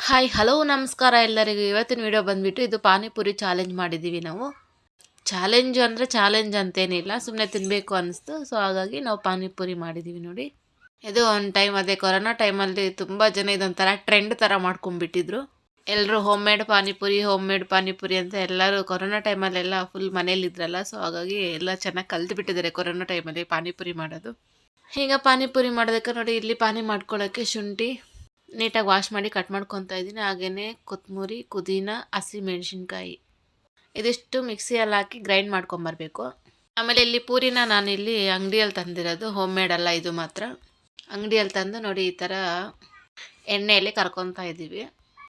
Hi hello ನಮಸ್ಕಾರ ಎಲ್ಲರಿಗೂ. ಇವತ್ತಿನ ವಿಡಿಯೋ ಬಂದುಬಿಟ್ಟು ಇದು ಪಾನಿಪುರಿ ಚಾಲೆಂಜ್ ಮಾಡಿದ್ದೀವಿ ನಾವು. ಚಾಲೆಂಜ್ ಅಂತೇನಿಲ್ಲ, ಸುಮ್ಮನೆ ತಿನ್ನಬೇಕು ಅನ್ನಿಸ್ತು. ಸೊ ಹಾಗಾಗಿ ನಾವು ಪಾನಿಪುರಿ ಮಾಡಿದ್ದೀವಿ ನೋಡಿ. ಇದು ಒಂದು ಟೈಮ್, ಅದೇ ಕೊರೋನಾ ಟೈಮಲ್ಲಿ ತುಂಬ ಜನ ಇದೊಂಥರ ಟ್ರೆಂಡ್ ಥರ ಮಾಡ್ಕೊಂಡ್ಬಿಟ್ಟಿದ್ರು. ಎಲ್ಲರೂ ಹೋಮ್ ಮೇಡ್ ಪಾನಿಪುರಿ ಅಂತ ಎಲ್ಲರೂ ಕೊರೋನಾ ಟೈಮಲ್ಲೆಲ್ಲ ಫುಲ್ ಮನೇಲಿದ್ರಲ್ಲ. ಸೊ ಹಾಗಾಗಿ ಎಲ್ಲ ಚೆನ್ನಾಗಿ ಕಲ್ತ್ಬಿಟ್ಟಿದ್ದಾರೆ ಕೊರೋನಾ ಟೈಮಲ್ಲಿ ಪಾನಿಪುರಿ ಮಾಡೋದು. ಈಗ ಪಾನಿಪುರಿ ಮಾಡೋದಕ್ಕೆ ನೋಡಿ, ಇಲ್ಲಿ ಪಾನಿ ಮಾಡ್ಕೊಳ್ಳೋಕ್ಕೆ ಶುಂಠಿ ನೀಟಾಗಿ ವಾಶ್ ಮಾಡಿ ಕಟ್ ಮಾಡ್ಕೊತಾ ಇದ್ದೀನಿ. ಹಾಗೆಯೇ ಕೊತ್ತಂಬರಿ, ಪುದೀನ, ಹಸಿಮೆಣಸಿನ್ಕಾಯಿ ಇದಿಷ್ಟು ಮಿಕ್ಸಿಯಲ್ಲಿ ಹಾಕಿ ಗ್ರೈಂಡ್ ಮಾಡ್ಕೊಂಬರ್ಬೇಕು. ಆಮೇಲೆ ಇಲ್ಲಿ ಪೂರಿನ ನಾನಿಲ್ಲಿ ಅಂಗಡಿಯಲ್ಲಿ ತಂದಿರೋದು, ಹೋಮ್ ಮೇಡ್ ಅಲ್ಲ ಇದು ಮಾತ್ರ. ಅಂಗಡಿಯಲ್ಲಿ ತಂದು ನೋಡಿ ಈ ಥರ ಎಣ್ಣೆಯಲ್ಲಿ ಕರ್ಕೊತಾ ಇದ್ದೀವಿ.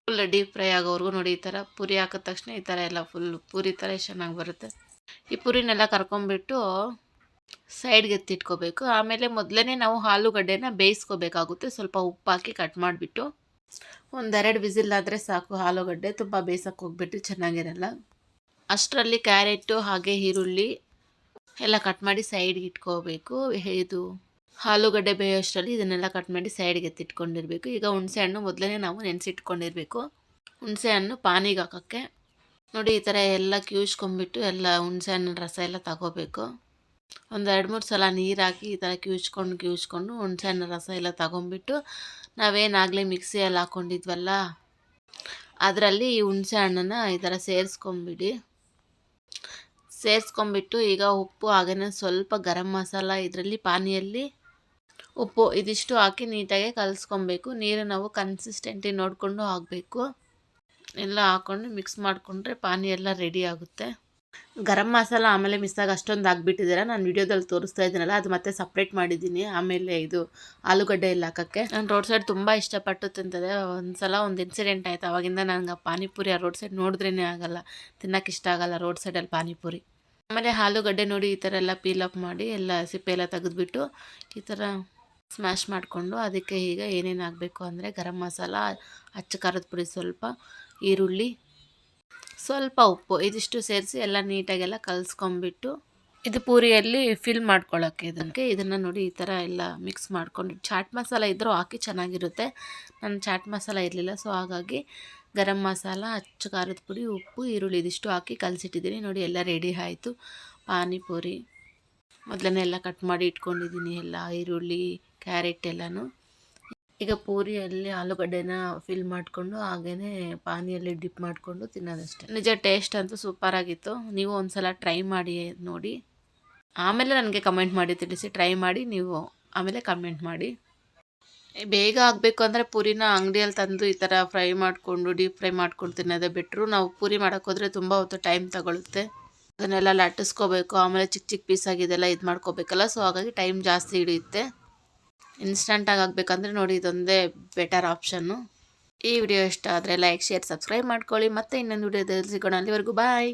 ಫುಲ್ ಡೀಪ್ ಫ್ರೈ ಆಗೋವರೆಗೂ ನೋಡಿ. ಈ ಥರ ಪೂರಿ ಹಾಕಿದ ತಕ್ಷಣ ಈ ಥರ ಎಲ್ಲ ಫುಲ್ ಪೂರಿ ಥರ ಚೆನ್ನಾಗಿ ಬರುತ್ತೆ. ಈ ಪೂರಿನೆಲ್ಲ ಕರ್ಕೊಂಬಿಟ್ಟು ಸೈಡ್ಗೆ ಎತ್ತಿಟ್ಕೋಬೇಕು. ಆಮೇಲೆ ಮೊದಲೇ ನಾವು ಆಲೂಗಡ್ಡೆನ ಬೇಯಿಸ್ಕೋಬೇಕಾಗುತ್ತೆ. ಸ್ವಲ್ಪ ಉಪ್ಪು ಹಾಕಿ ಕಟ್ ಮಾಡಿಬಿಟ್ಟು ಒಂದೆರಡು ವಿಸಿಲ್ ಆದರೆ ಸಾಕು. ಆಲೂಗಡ್ಡೆ ತುಂಬ ಬೇಯಿಸೋಕೆ ಹೋಗ್ಬಿಟ್ಟು ಚೆನ್ನಾಗಿರಲ್ಲ. ಅಷ್ಟರಲ್ಲಿ ಕ್ಯಾರೆಟು ಹಾಗೆ ಈರುಳ್ಳಿ ಎಲ್ಲ ಕಟ್ ಮಾಡಿ ಸೈಡ್ಗೆ ಇಟ್ಕೋಬೇಕು. ಇದು ಆಲೂಗಡ್ಡೆ ಬೇಯೋಷ್ಟರಲ್ಲಿ ಇದನ್ನೆಲ್ಲ ಕಟ್ ಮಾಡಿ ಸೈಡ್ಗೆ ಎತ್ತಿಟ್ಕೊಂಡಿರಬೇಕು. ಈಗ ಹುಣಸೆ ಹಣ್ಣು ಮೊದಲೇ ನಾವು ನೆನೆಸಿಟ್ಕೊಂಡಿರಬೇಕು. ಹುಣಸೆ ಹಣ್ಣು ಪಾನಿಗೆ ಹಾಕೋಕ್ಕೆ ನೋಡಿ ಈ ಥರ ಎಲ್ಲ ಕಿವುಚ್ಕೊಂಡ್ಬಿಟ್ಟು ಎಲ್ಲ ಹುಣಸೆ ಹಣ್ಣಿನ ರಸ ಎಲ್ಲ ತಗೋಬೇಕು. ಒಂದು 2-3 ಸಲ ನೀರು ಹಾಕಿ ಈ ಥರ ಕಿವುಚ್ಕೊಂಡು ಹುಣಸೆ ಹಣ್ಣು ರಸ ಎಲ್ಲ ತಗೊಂಬಿಟ್ಟು ನಾವೇನಾಗಲೇ ಮಿಕ್ಸಿಯಲ್ಲಿ ಹಾಕ್ಕೊಂಡಿದ್ವಲ್ಲ ಅದರಲ್ಲಿ ಈ ಹುಣಸೆ ಹಣ್ಣನ್ನು ಈ ಥರ ಸೇರಿಸ್ಕೊಂಬಿಟ್ಟು ಈಗ ಉಪ್ಪು ಹಾಗೆಯೇ ಸ್ವಲ್ಪ ಗರಂ ಮಸಾಲ, ಇದರಲ್ಲಿ ಪಾನಿಯಲ್ಲಿ ಉಪ್ಪು ಇದಿಷ್ಟು ಹಾಕಿ ನೀಟಾಗಿ ಕಲಿಸ್ಕೊಬೇಕು. ನೀರು ನಾವು ಕನ್ಸಿಸ್ಟೆಂಟಿ ನೋಡಿಕೊಂಡು ಹಾಕಬೇಕು. ಎಲ್ಲ ಹಾಕ್ಕೊಂಡು ಮಿಕ್ಸ್ ಮಾಡಿಕೊಂಡ್ರೆ ಪಾನಿ ಎಲ್ಲ ರೆಡಿ ಆಗುತ್ತೆ. ಗರಂ ಮಸಾಲ ಆಮೇಲೆ ಮಿಸ್ಸಾಗಿ ಅಷ್ಟೊಂದು ಹಾಕ್ಬಿಟ್ಟಿದ್ದೀರ, ನಾನು ವಿಡಿಯೋದಲ್ಲಿ ತೋರಿಸ್ತಾ ಇದ್ದೀನಲ್ಲ ಅದು ಮತ್ತೆ ಸಪ್ರೇಟ್ ಮಾಡಿದ್ದೀನಿ. ಆಮೇಲೆ ಇದು ಆಲೂಗಡ್ಡೆ ಎಲ್ಲ ಹಾಕೋಕ್ಕೆ ನಾನು ರೋಡ್ ಸೈಡ್ ತುಂಬ ಇಷ್ಟಪಟ್ಟು ತಿಂತದೆ. ಒಂದು ಇನ್ಸಿಡೆಂಟ್ ಆಯಿತು, ಅವಾಗಿಂದ ನನಗೆ ಪಾನಿಪುರಿ ಆ ರೋಡ್ ಸೈಡ್ ನೋಡಿದ್ರೇ ಆಗಲ್ಲ, ತಿನ್ನೋಕೆ ಇಷ್ಟ ಆಗಲ್ಲ ರೋಡ್ ಸೈಡಲ್ಲಿ ಪಾನಿಪುರಿ. ಆಮೇಲೆ ಆಲೂಗಡ್ಡೆ ನೋಡಿ ಈ ಥರ ಎಲ್ಲ ಪೀಲಪ್ ಮಾಡಿ ಎಲ್ಲ ಸಿಪ್ಪೆ ಎಲ್ಲ ತೆಗೆದುಬಿಟ್ಟು ಈ ಥರ ಸ್ಮ್ಯಾಶ್ ಮಾಡಿಕೊಂಡು ಅದಕ್ಕೆ ಈಗ ಏನೇನು ಹಾಕಬೇಕು ಅಂದರೆ ಗರಂ ಮಸಾಲ, ಅಚ್ಚ ಖಾರದ ಪುಡಿ ಸ್ವಲ್ಪ, ಈರುಳ್ಳಿ, ಸ್ವಲ್ಪ ಉಪ್ಪು ಇದಿಷ್ಟು ಸೇರಿಸಿ ಎಲ್ಲ ನೀಟಾಗೆಲ್ಲ ಕಲಿಸ್ಕೊಂಬಿಟ್ಟು ಇದು ಪೂರಿಯಲ್ಲಿ ಫಿಲ್ ಮಾಡ್ಕೊಳ್ಳೋಕ್ಕೆ ಇದನ್ನು ನೋಡಿ ಈ ಥರ ಎಲ್ಲ ಮಿಕ್ಸ್ ಮಾಡ್ಕೊಂಡು ಚಾಟ್ ಮಸಾಲ ಇದ್ದರೂ ಹಾಕಿ ಚೆನ್ನಾಗಿರುತ್ತೆ. ನನ್ನ ಚಾಟ್ ಮಸಾಲ ಇರಲಿಲ್ಲ, ಸೊ ಹಾಗಾಗಿ ಗರಂ ಮಸಾಲ, ಅಚ್ಚ ಖಾರದ ಪುಡಿ, ಉಪ್ಪು, ಈರುಳ್ಳಿ ಇದಿಷ್ಟು ಹಾಕಿ ಕಲಿಸಿಟ್ಟಿದ್ದೀನಿ. ನೋಡಿ ಎಲ್ಲ ರೆಡಿ ಆಯಿತು ಪಾನಿಪುರಿ. ಮೊದಲನೇ ಎಲ್ಲ ಕಟ್ ಮಾಡಿ ಇಟ್ಕೊಂಡಿದ್ದೀನಿ ಎಲ್ಲ ಈರುಳ್ಳಿ, ಕ್ಯಾರೆಟ್ ಎಲ್ಲನೂ. ಈಗ ಪೂರಿಯಲ್ಲಿ ಆಲೂಗಡ್ಡೆನ ಫಿಲ್ ಮಾಡಿಕೊಂಡು ಹಾಗೆಯೇ ಪಾನಿಯಲ್ಲಿ ಡಿಪ್ ಮಾಡಿಕೊಂಡು ತಿನ್ನೋದಷ್ಟೇ. ನಿಜ ಟೇಸ್ಟ್ ಅಂತೂ ಸೂಪರಾಗಿತ್ತು. ನೀವು ಒಂದು ಸಲ ಟ್ರೈ ಮಾಡಿ ನೋಡಿ, ಆಮೇಲೆ ನನಗೆ ಕಮೆಂಟ್ ಮಾಡಿ ತಿಳಿಸಿ. ಟ್ರೈ ಮಾಡಿ ನೀವು ಆಮೇಲೆ ಕಮೆಂಟ್ ಮಾಡಿ. ಬೇಗ ಆಗಬೇಕು ಅಂದರೆ ಪೂರಿನ ಅಂಗಡಿಯಲ್ಲಿ ತಂದು ಈ ಥರ ಫ್ರೈ ಮಾಡಿಕೊಂಡು ಡೀಪ್ ಫ್ರೈ ಮಾಡ್ಕೊಂಡು ತಿನ್ನೋದೇ ಬೆಟ್ರು. ನಾವು ಪೂರಿ ಮಾಡೋಕ್ಕೋದ್ರೆ ತುಂಬ ಹೊತ್ತು ಟೈಮ್ ತಗೊಳುತ್ತೆ. ಅದನ್ನೆಲ್ಲ ಲಟ್ಟಿಸ್ಕೋಬೇಕು, ಆಮೇಲೆ ಚಿಕ್ಕ ಚಿಕ್ಕ ಪೀಸಾಗಿದೆಲ್ಲ ಇದು ಮಾಡ್ಕೋಬೇಕಲ್ಲ. ಸೊ ಹಾಗಾಗಿ ಟೈಮ್ ಜಾಸ್ತಿ ಹಿಡಿಯುತ್ತೆ. ಇನ್ಸ್ಟಂಟಾಗಿ ಆಗಬೇಕಂದ್ರೆ ನೋಡಿ ಇದೊಂದೇ ಬೆಟರ್ ಆಪ್ಷನ್ನು. ಈ ವಿಡಿಯೋ ಇಷ್ಟ ಆದರೆ ಲೈಕ್, ಶೇರ್, ಸಬ್ಸ್ಕ್ರೈಬ್ ಮಾಡ್ಕೊಳ್ಳಿ. ಮತ್ತೆ ಇನ್ನೊಂದು ವಿಡಿಯೋದಲ್ಲಿ ಸಿಗೋಣ. ಅಲ್ಲಿವರೆಗೂ ಬಾಯ್.